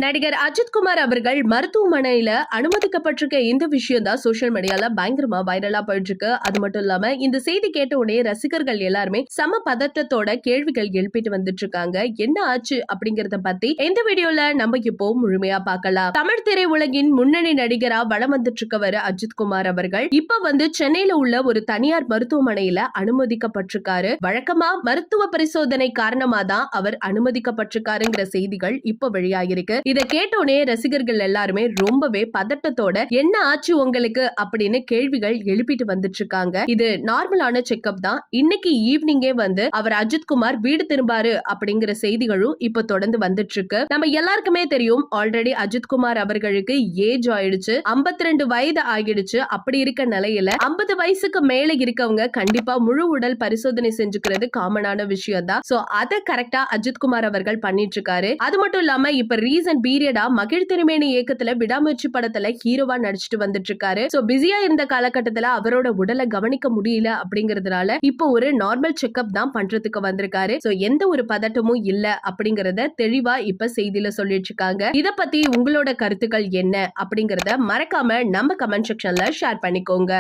நடிகர் அஜித்குமார் அவர்கள் மருத்துவமனையில அனுமதிக்கப்பட்டிருக்க இந்த விஷயம் தான் சோசியல் மீடியால பயங்கரமா வைரலா போயிட்டு இருக்கு. அது மட்டும் இல்லாம இந்த செய்தி கேட்ட உடனே ரசிகர்கள் எல்லாருமே சம பதட்டத்தோட கேள்விகள் எழுப்பிட்டு வந்துட்டு இருக்காங்க. என்ன ஆச்சு அப்படிங்கறத பத்தி இந்த வீடியோல நம்ம இப்போ முழுமையா பார்க்கலாம். தமிழ் திரை உலகின் முன்னணி நடிகரா வலம் வந்துட்டு இருக்கவர் அஜித்குமார் அவர்கள் இப்ப சென்னையில உள்ள ஒரு தனியார் மருத்துவமனையில அனுமதிக்கப்பட்டிருக்காரு. வழக்கமா மருத்துவ பரிசோதனை காரணமா தான் அவர் அனுமதிக்கப்பட்டிருக்காருங்கிற செய்திகள் இப்ப வெளியாகிருக்கு. இதை கேட்டோனே ரசிகர்கள் எல்லாருமே ரொம்பவே பதட்டத்தோட என்ன ஆச்சு உங்களுக்கு அப்படின்னு கேள்விகள் எழுப்பிட்டு வந்துட்டு இருக்காங்க. இது நார்மலான செக்அப் தான். இன்னைக்கு ஈவினிங்கே அவர் அஜித்குமார் வீடு திரும்பாரு அப்படிங்கிற செய்திகளும் இப்ப தொடர்ந்து வந்துட்டு இருக்கு. நம்ம எல்லாருக்குமே தெரியும், ஆல்ரெடி அஜித்குமார் அவர்களுக்கு ஏஜ் ஆயிடுச்சு, 52 வயது ஆகிடுச்சு. அப்படி இருக்க நிலையில 50 வயசுக்கு மேல இருக்கவங்க கண்டிப்பா முழு உடல் பரிசோதனை செஞ்சுக்கிறது காமனான விஷயம் தான். சோ அதை கரெக்டா அஜித்குமார் அவர்கள் பண்ணிட்டு இருக்காரு. அது மட்டும் இல்லாம இப்ப ரீசன்ட் பீரியடா மகிழ் திருமேனி இயக்கத்துல விடாமுயற்சி படத்துல ஹீரோவா நடிச்சிட்டு வந்துட்டு இருக்காரு. சோ பிஸியா இருந்த காலகட்டத்துல அவரோட உடலை கவனிக்க முடியல அப்படிங்கறதுனால இப்போ ஒரு நார்மல் செக்அப் தான் பண்றதுக்கு வந்திருக்காரு. சோ எந்த ஒரு பதட்டமும் இல்ல அப்படிங்கறத தெளிவா இப்ப செய்தியில சொல்லிட்டு இருக்காங்க. இத பத்தி உங்களோட கருத்துக்கள் என்ன அப்படிங்கறத மறக்காம நம்ம கமெண்ட் செக்ஷன்ல ஷேர் பண்ணிக்கோங்க.